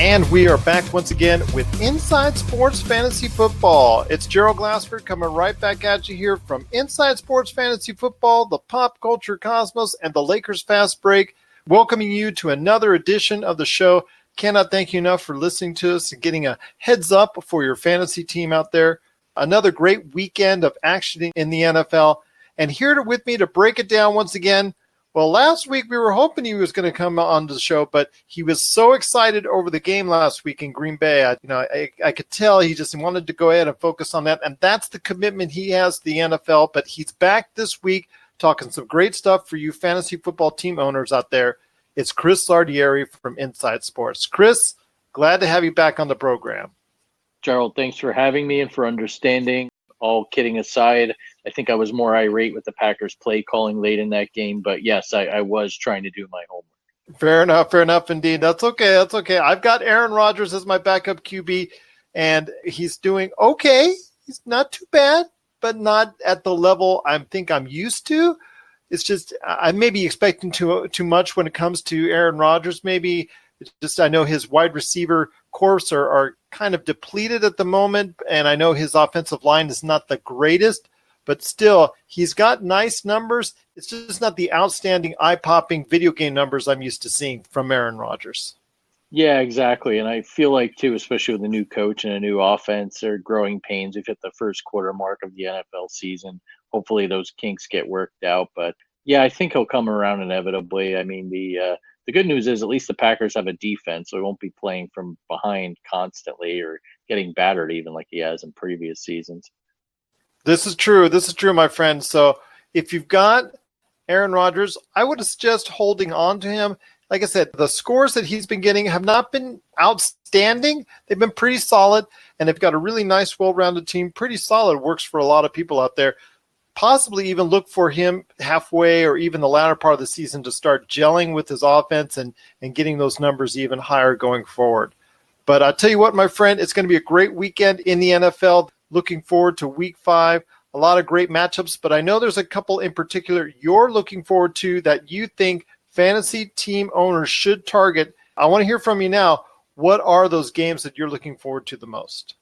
And we are back once again with Inside Sports Fantasy Football. It's Gerald Glassford coming right back at you here from Inside Sports Fantasy Football, the Pop Culture Cosmos, and the Lakers Fast Break, welcoming you to another edition of the show. Cannot thank you enough for listening to us and getting a heads up for your fantasy team out there. Another great weekend of action in the NFL. And here with me to break it down once again, well, last week we were hoping he was going to come on the show, but he was so excited over the game last week in Green Bay. I could tell he just wanted to go ahead and focus on that, and that's the commitment he has to the NFL. But he's back this week talking some great stuff for you fantasy football team owners out there. It's Chris Lardieri from Inside Sports. Chris, glad to have you back on the program. Gerald, thanks for having me and for understanding. All kidding aside, I think I was more irate with the Packers play calling late in that game. But yes, I was trying to do my homework. Fair enough indeed. That's okay. I've got Aaron Rodgers as my backup QB, and he's doing okay. He's not too bad, but not at the level I think I'm used to. It's just I may be expecting too much when it comes to Aaron Rodgers. Maybe it's just I know his wide receiver corps are kind of depleted at the moment, and I know his offensive line is not the greatest, but still, he's got nice numbers. It's just not the outstanding, eye-popping video game numbers I'm used to seeing from Aaron Rodgers. Yeah, exactly. And I feel like, too, especially with a new coach and a new offense, they're growing pains. We've hit the first quarter mark of the NFL season. Hopefully those kinks get worked out. But, yeah, I think he'll come around inevitably. I mean, the good news is at least the Packers have a defense, so he won't be playing from behind constantly or getting battered even like he has in previous seasons. This is true, my friend. So if you've got Aaron Rodgers, I would suggest holding on to him. Like I said, the scores that he's been getting have not been outstanding. They've been pretty solid, and they've got a really nice, well-rounded team. Pretty solid, works for a lot of people out there. Possibly even look for him halfway or even the latter part of the season to start gelling with his offense and getting those numbers even higher going forward. But I'll tell you what, my friend, it's going to be a great weekend in the NFL. Looking forward to week 5. A lot of great matchups, but I know there's a couple in particular you're looking forward to that you think fantasy team owners should target. I want to hear from you now. What are those games that you're looking forward to the most?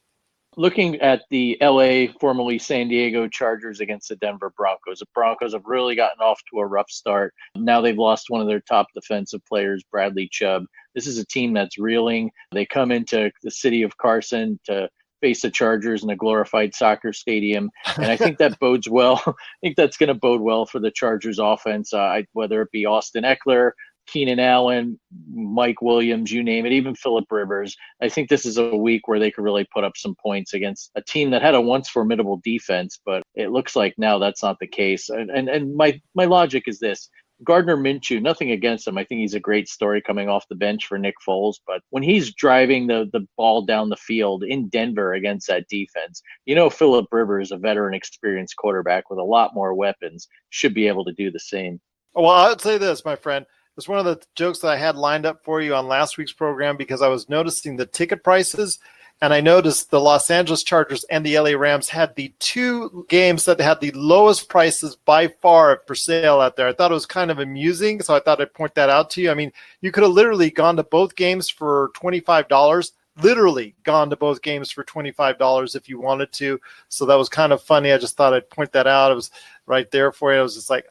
Looking at the LA, formerly San Diego Chargers against the Denver Broncos. The Broncos have really gotten off to a rough start. Now they've lost one of their top defensive players, Bradley Chubb. This is a team that's reeling. They come into the city of Carson to face the Chargers in a glorified soccer stadium. And I think that bodes well. I think that's going to bode well for the Chargers offense, whether it be Austin Eckler, Keenan Allen, Mike Williams, you name it, even Phillip Rivers. I think this is a week where they could really put up some points against a team that had a once formidable defense, but it looks like now that's not the case. And my logic is this. Gardner Minshew, nothing against him. I think he's a great story coming off the bench for Nick Foles. But when he's driving the ball down the field in Denver against that defense, Phillip Rivers, a veteran, experienced quarterback with a lot more weapons, should be able to do the same. Well, I'd say this, my friend. It's one of the jokes that I had lined up for you on last week's program because I was noticing the ticket prices, and I noticed the Los Angeles Chargers and the LA Rams had the two games that had the lowest prices by far for sale out there. I thought it was kind of amusing, so I thought I'd point that out to you. I mean, you could have literally gone to both games for $25, literally gone to both games for $25 if you wanted to. So that was kind of funny. I just thought I'd point that out. It was right there for you. I was just like,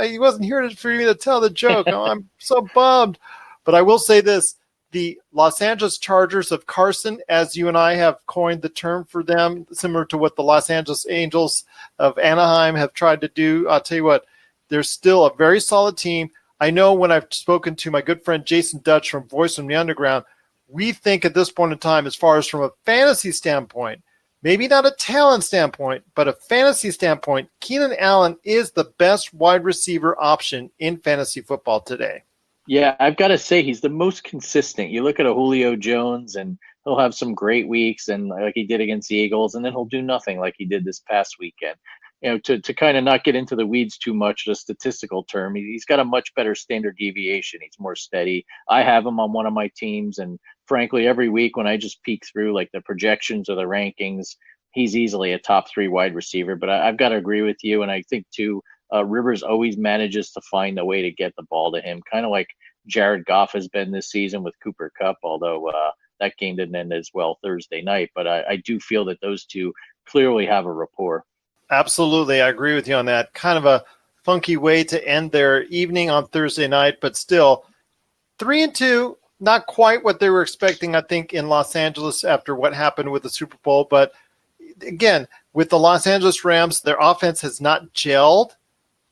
he wasn't here for me to tell the joke. Oh, I'm so bummed. But I will say this. The Los Angeles Chargers of Carson, as you and I have coined the term for them, similar to what the Los Angeles Angels of Anaheim have tried to do. I'll tell you what, they're still a very solid team. I know when I've spoken to my good friend Jason Dutch from Voice from the Underground, we think at this point in time, as far as from a fantasy standpoint, maybe not a talent standpoint, but a fantasy standpoint, Keenan Allen is the best wide receiver option in fantasy football today. Yeah, I've got to say he's the most consistent. You look at a Julio Jones and he'll have some great weeks and like he did against the Eagles, and then he'll do nothing like he did this past weekend. To kind of not get into the weeds too much, the statistical term, he's got a much better standard deviation. He's more steady. I have him on one of my teams, and frankly, every week when I just peek through like the projections or the rankings, he's easily a top 3 wide receiver. But I've got to agree with you, and I think too, Rivers always manages to find a way to get the ball to him, kind of like Jared Goff has been this season with Cooper Kupp, although that game didn't end as well Thursday night. But I do feel that those two clearly have a rapport. Absolutely. I agree with you on that. Kind of a funky way to end their evening on Thursday night, but still 3-2, not quite what they were expecting, I think, in Los Angeles after what happened with the Super Bowl. But again, with the Los Angeles Rams, their offense has not gelled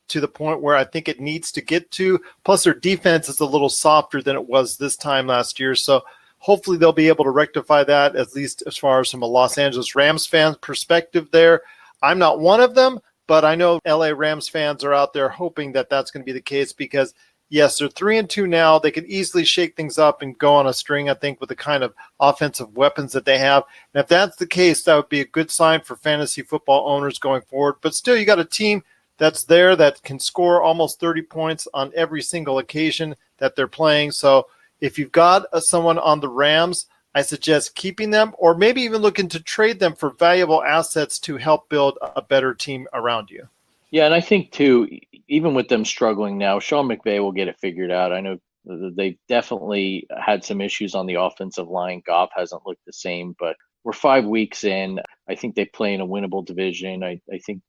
to the point where I think it needs to get to. Plus, their defense is a little softer than it was this time last year. So hopefully they'll be able to rectify that, at least as far as from a Los Angeles Rams fan perspective there. I'm not one of them, but I know LA Rams fans are out there hoping that that's going to be the case because, yes, they're 3-2 now. They could easily shake things up and go on a string, I think, with the kind of offensive weapons that they have. And if that's the case, that would be a good sign for fantasy football owners going forward. But still, you got a team that's there that can score almost 30 points on every single occasion that they're playing. So if you've got someone on the Rams, I suggest keeping them or maybe even looking to trade them for valuable assets to help build a better team around you. Yeah, and I think, too, even with them struggling now, Sean McVay will get it figured out. I know they've definitely had some issues on the offensive line. Goff hasn't looked the same, but we're 5 weeks in. I think they play in a winnable division. I think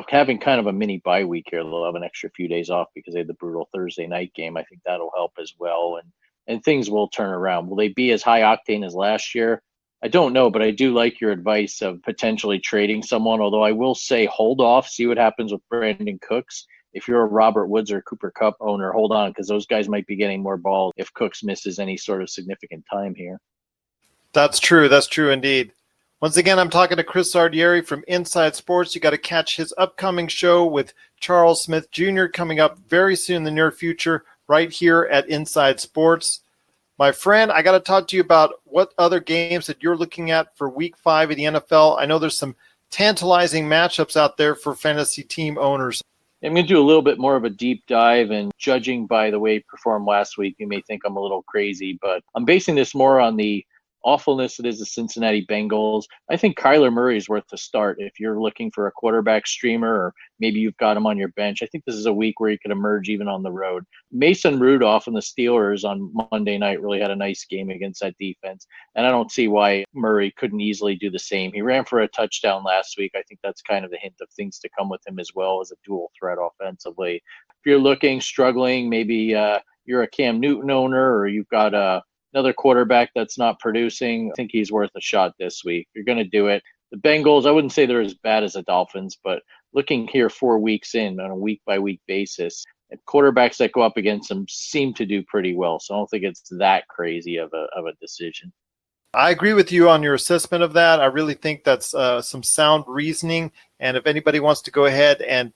having kind of a mini bye week here, they'll have an extra few days off because they had the brutal Thursday night game. I think that'll help as well, and things will turn around. Will they be as high octane as last year? I don't know, but I do like your advice of potentially trading someone, although I will say hold off, see what happens with Brandon Cooks. If you're a Robert Woods or Cooper Kupp owner, hold on, because those guys might be getting more balls if Cooks misses any sort of significant time here. That's true. That's true indeed. Once again, I'm talking to Chris Lardieri from Inside Sports. You got to catch his upcoming show with Charles Smith Jr. coming up very soon in the near future right here at Inside Sports. My friend, I got to talk to you about what other games that you're looking at for Week 5 of the NFL. I know there's some tantalizing matchups out there for fantasy team owners. I'm going to do a little bit more of a deep dive, and judging by the way he performed last week, you may think I'm a little crazy, but I'm basing this more on the awfulness it is the Cincinnati Bengals. I think Kyler Murray is worth a start if you're looking for a quarterback streamer, or maybe you've got him on your bench. I think this is a week where he could emerge even on the road. Mason Rudolph and the Steelers on Monday night really had a nice game against that defense, and I don't see why Murray couldn't easily do the same. He ran for a touchdown last week. I think that's kind of the hint of things to come with him as well as a dual threat offensively. If you're struggling, maybe you're a Cam Newton owner, or you've got another quarterback that's not producing, I think he's worth a shot this week. You're going to do it. The Bengals, I wouldn't say they're as bad as the Dolphins, but looking here 4 weeks in on a week-by-week basis, and quarterbacks that go up against them seem to do pretty well. So I don't think it's that crazy of a decision. I agree with you on your assessment of that. I really think that's some sound reasoning. And if anybody wants to go ahead and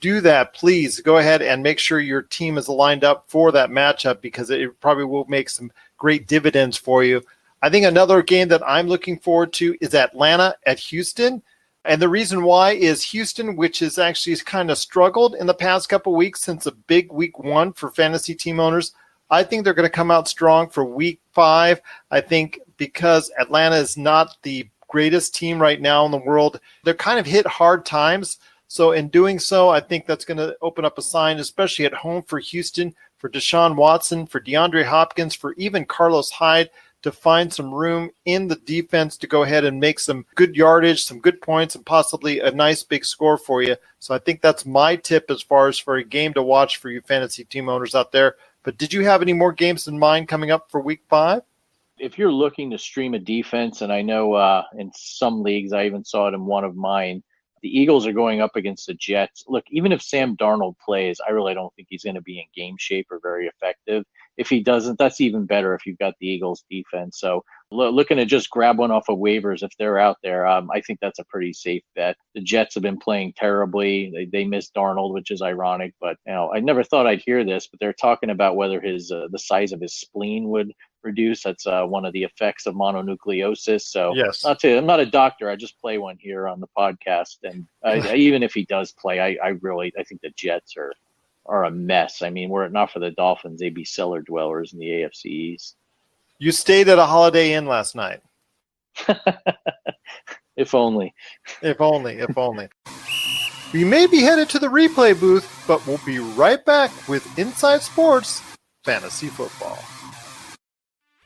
do that, please go ahead and make sure your team is lined up for that matchup, because it probably will make some great dividends for you. I think another game that I'm looking forward to is Atlanta at Houston. And the reason why is Houston, which has actually kind of struggled in the past couple weeks since a big week 1 for fantasy team owners. I think they're going to come out strong for week 5. I think because Atlanta is not the greatest team right now in the world, they're kind of hit hard times. So in doing so, I think that's going to open up a sign, especially at home for Houston, for Deshaun Watson, for DeAndre Hopkins, for even Carlos Hyde, to find some room in the defense to go ahead and make some good yardage, some good points, and possibly a nice big score for you. So I think that's my tip as far as for a game to watch for you fantasy team owners out there. But did you have any more games in mind coming up for week 5? If you're looking to stream a defense, and I know in some leagues, I even saw it in one of mine, the Eagles are going up against the Jets. Look, even if Sam Darnold plays, I really don't think he's going to be in game shape or very effective. If he doesn't, that's even better if you've got the Eagles defense. So looking to just grab one off of waivers if they're out there, I think that's a pretty safe bet. The Jets have been playing terribly. They missed Darnold, which is ironic. But I never thought I'd hear this, but they're talking about whether his the size of his spleen would reduce. That's one of the effects of mononucleosis. So yes. I'm not a doctor. I just play one here on the podcast. And even if he does play, I think the Jets are a mess. I mean, were it not for the Dolphins, they'd be cellar dwellers in the AFC East. You stayed at a Holiday Inn last night. If only. If only. We may be headed to the replay booth, but we'll be right back with Inside Sports fantasy football.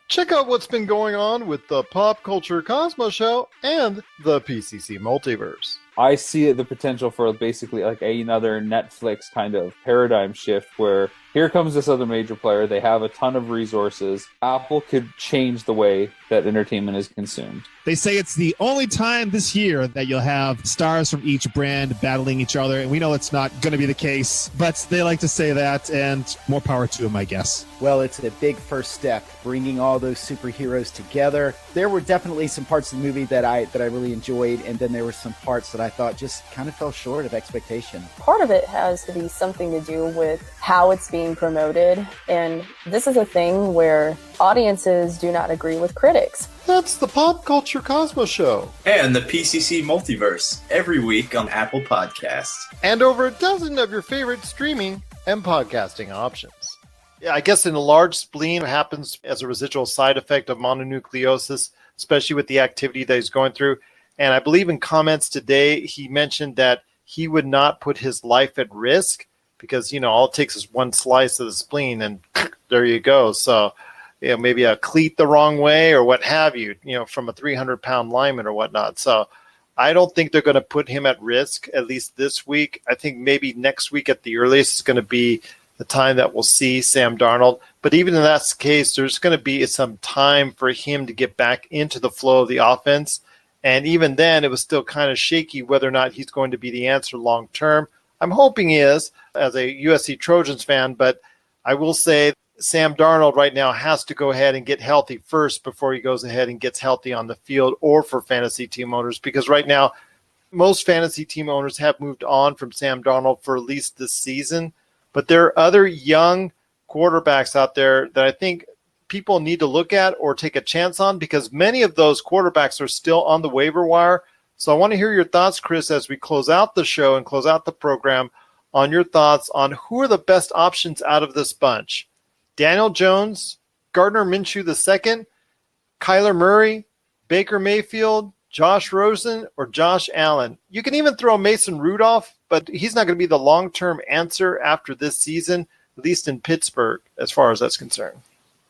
Check out what's been going on with the Pop Culture Cosmos Show and the PCC Multiverse. I see the potential for basically like another Netflix kind of paradigm shift where here comes this other major player. They have a ton of resources. Apple could change the way that entertainment is consumed. They say it's the only time this year that you'll have stars from each brand battling each other, and we know it's not going to be the case, but they like to say that, and more power to them, I guess. Well, it's a big first step, bringing all those superheroes together. There were definitely some parts of the movie that I really enjoyed, and then there were some parts that I thought just kind of fell short of expectation. Part of it has to be something to do with how it's being promoted, and this is a thing where audiences do not agree with critics. That's the Pop Culture Cosmos Show. And the PCC Multiverse, every week on Apple Podcasts. And over a dozen of your favorite streaming and podcasting options. Yeah, I guess an enlarged spleen happens as a residual side effect of mononucleosis, especially with the activity that he's going through. And I believe in comments today, he mentioned that he would not put his life at risk because, all it takes is one slice of the spleen and there you go. So, maybe a cleat the wrong way or what have you, from a 300-pound lineman or whatnot. So I don't think they're going to put him at risk, at least this week. I think maybe next week at the earliest is going to be the time that we'll see Sam Darnold. But even in that case, there's going to be some time for him to get back into the flow of the offense. And even then, it was still kind of shaky whether or not he's going to be the answer long term. I'm hoping he is, as a USC Trojans fan, but I will say Sam Darnold right now has to go ahead and get healthy first before he goes ahead and gets healthy on the field or for fantasy team owners, because right now most fantasy team owners have moved on from Sam Darnold for at least this season. But there are other young quarterbacks out there that I think people need to look at or take a chance on, because many of those quarterbacks are still on the waiver wire. So I want to hear your thoughts, Chris, as we close out the show and close out the program, on your thoughts on who are the best options out of this bunch. Daniel Jones, Gardner Minshew II, Kyler Murray, Baker Mayfield, Josh Rosen, or Josh Allen. You can even throw Mason Rudolph, but he's not going to be the long-term answer after this season, at least in Pittsburgh, as far as that's concerned.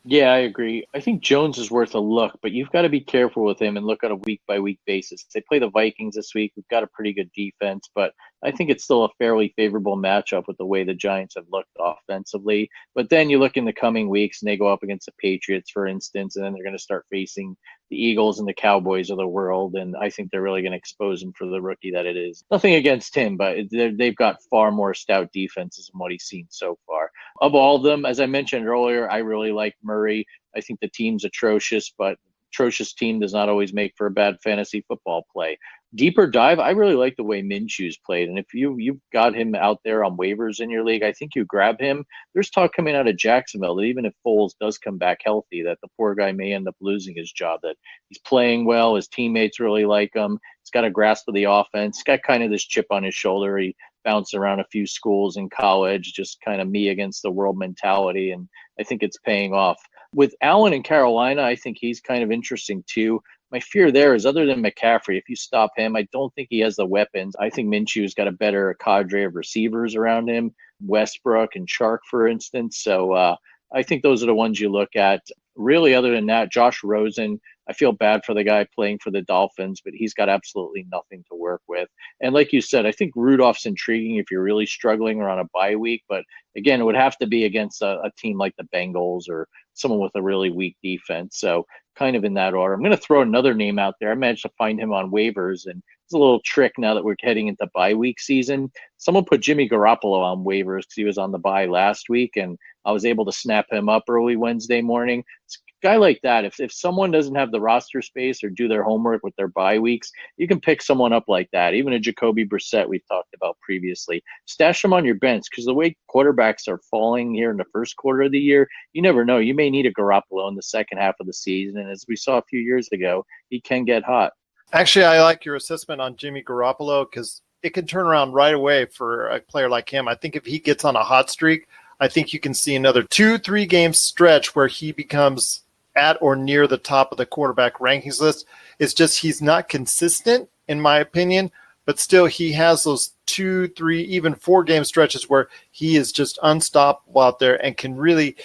Yeah, I agree. I think Jones is worth a look, but you've got to be careful with him and look on a week-by-week basis. They play the Vikings this week. We've got a pretty good defense, but I think it's still a fairly favorable matchup with the way the Giants have looked offensively. But then you look in the coming weeks, and they go up against the Patriots, for instance, and then they're going to start facing the Eagles and the Cowboys of the world, and I think they're really going to expose him for the rookie that it is. Nothing against him, but they've got far more stout defenses than what he's seen so far. Of all of them, as I mentioned earlier, I really like Murray. I think the team's atrocious, but atrocious team does not always make for a bad fantasy football play. Deeper dive, I really like the way Minshew's played. And if you've got him out there on waivers in your league, I think you grab him. There's talk coming out of Jacksonville that even if Foles does come back healthy, that the poor guy may end up losing his job, that he's playing well, his teammates really like him, he's got a grasp of the offense, he's got kind of this chip on his shoulder. He bounced around a few schools in college, just kind of me against the world mentality, and I think it's paying off. With Allen in Carolina, I think he's kind of interesting too. My fear there is, other than McCaffrey, if you stop him, I don't think he has the weapons. I think Minshew's got a better cadre of receivers around him, Westbrook and Chark, for instance. So I think those are the ones you look at. Really, other than that, Josh Rosen, I feel bad for the guy playing for the Dolphins, but he's got absolutely nothing to work with. And like you said, I think Rudolph's intriguing if you're really struggling or on a bye week. But again, it would have to be against a team like the Bengals or someone with a really weak defense. So kind of in that order. I'm going to throw another name out there. I managed to find him on waivers, and it's a little trick now that we're heading into bye week season. Someone put Jimmy Garoppolo on waivers because he was on the bye last week, and I was able to snap him up early Wednesday morning. It's a guy like that, if someone doesn't have the roster space or do their homework with their bye weeks, you can pick someone up like that. Even a Jacoby Brissett we've talked about previously. Stash them on your bench, because the way quarterbacks are falling here in the first quarter of the year, you never know. You may need a Garoppolo in the second half of the season, and as we saw a few years ago, he can get hot. Actually, I like your assessment on Jimmy Garoppolo, because it can turn around right away for a player like him. I think if he gets on a hot streak, I think you can see another 2-3 game stretch where he becomes at or near the top of the quarterback rankings list. It's just he's not consistent, in my opinion, but still he has those 2-3, even 4 game stretches where he is just unstoppable out there and can really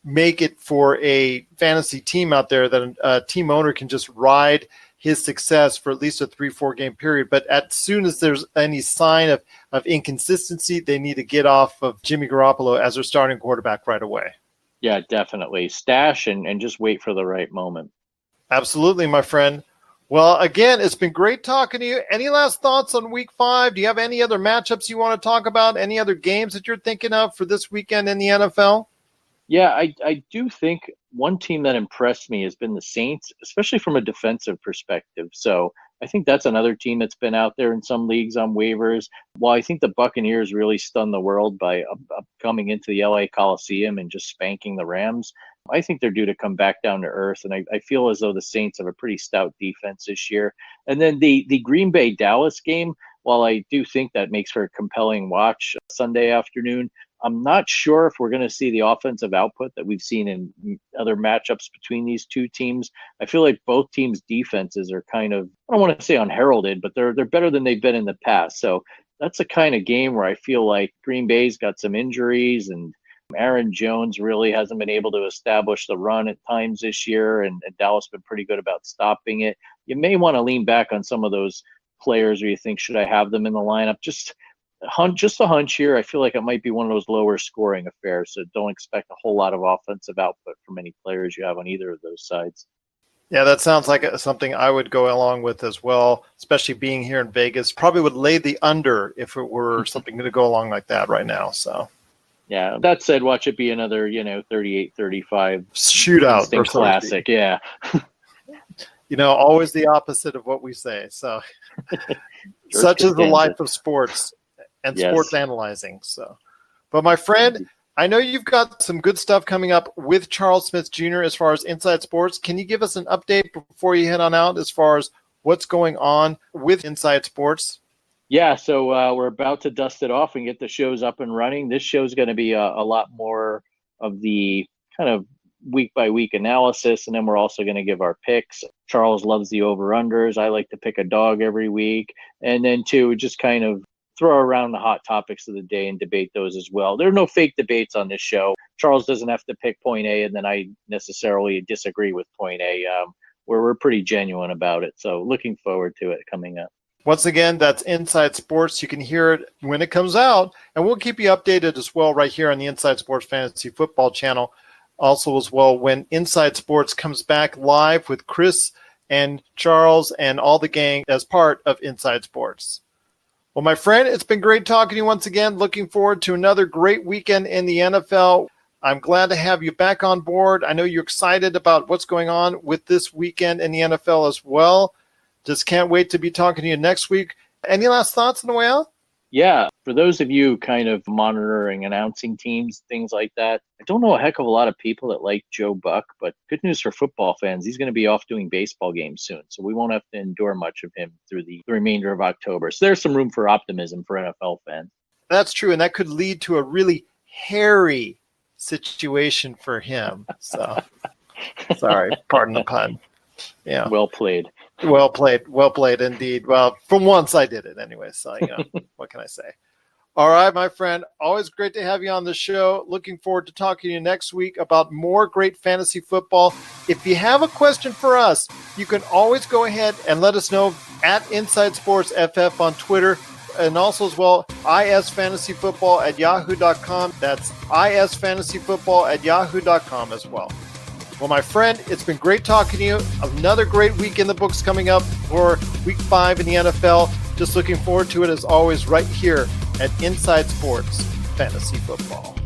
make it for a fantasy team out there that a team owner can just ride his success for at least a 3-4 game period. But as soon as there's any sign of inconsistency, they need to get off of Jimmy Garoppolo as their starting quarterback right away. Yeah, definitely. Stash and just wait for the right moment. Absolutely, my friend. Well, again, it's been great talking to you. Any last thoughts on week 5? Do you have any other matchups you want to talk about? Any other games that you're thinking of for this weekend in the NFL? Yeah, I do think one team that impressed me has been the Saints, especially from a defensive perspective. So I think that's another team that's been out there in some leagues on waivers. While I think the Buccaneers really stunned the world by coming into the LA Coliseum and just spanking the Rams, I think they're due to come back down to earth. And I feel as though the Saints have a pretty stout defense this year. And then the Green Bay Dallas game, while I do think that makes for a compelling watch Sunday afternoon, I'm not sure if we're going to see the offensive output that we've seen in other matchups between these two teams. I feel like both teams' defenses are kind of, I don't want to say unheralded, but they're better than they've been in the past. So that's a kind of game where I feel like Green Bay's got some injuries and Aaron Jones really hasn't been able to establish the run at times this year, and Dallas has been pretty good about stopping it. You may want to lean back on some of those players where you think, should I have them in the lineup? Just a hunch here. I feel like it might be one of those lower scoring affairs, so don't expect a whole lot of offensive output from any players you have on either of those sides. Yeah, that sounds like something I would go along with as well, especially being here in Vegas. Probably would lay the under if it were something to go along like that right now. So, yeah, that said, watch it be another, 38-35 shootout or classic. Yeah. Always the opposite of what we say. So such is the life of sports and sports analyzing. So, but my friend, I know you've got some good stuff coming up with Charles Smith Jr. as far as Inside Sports. Can you give us an update before you head on out as far as what's going on with Inside Sports? Yeah, so we're about to dust it off and get the shows up and running. This show is going to be a lot more of the kind of week-by-week analysis, and then we're also going to give our picks. Charles loves the over-unders. I like to pick a dog every week. And then, too, just kind of throw around the hot topics of the day and debate those as well. There are no fake debates on this show. Charles doesn't have to pick point A, and then I necessarily disagree with point A. Where we're pretty genuine about it. So looking forward to it coming up. Once again, that's Inside Sports. You can hear it when it comes out, and we'll keep you updated as well right here on the Inside Sports Fantasy Football channel. Also as well, when Inside Sports comes back live with Chris and Charles and all the gang as part of Inside Sports. Well, my friend, it's been great talking to you once again. Looking forward to another great weekend in the NFL. I'm glad to have you back on board. I know you're excited about what's going on with this weekend in the NFL as well. Just can't wait to be talking to you next week. Any last thoughts on the way out? Yeah, for those of you kind of monitoring announcing teams, things like that, I don't know a heck of a lot of people that like Joe Buck, but good news for football fans, he's going to be off doing baseball games soon, so we won't have to endure much of him through the remainder of October. So there's some room for optimism for NFL fans. That's true, and that could lead to a really hairy situation for him. So, sorry, pardon the pun. Yeah. Well played. Well played indeed. Well, from once I did it anyway, so what can I say? All right, my friend, always great to have you on the show. Looking forward to talking to you next week about more great fantasy football. If you have a question for us, you can always go ahead and let us know at Inside Sports FF on Twitter, and also as well, isfantasyfootball@yahoo.com. That's isfantasyfootball@yahoo.com as well. Well, my friend, it's been great talking to you. Another great week in the books coming up for Week 5 in the NFL. Just looking forward to it as always right here at Inside Sports Fantasy Football.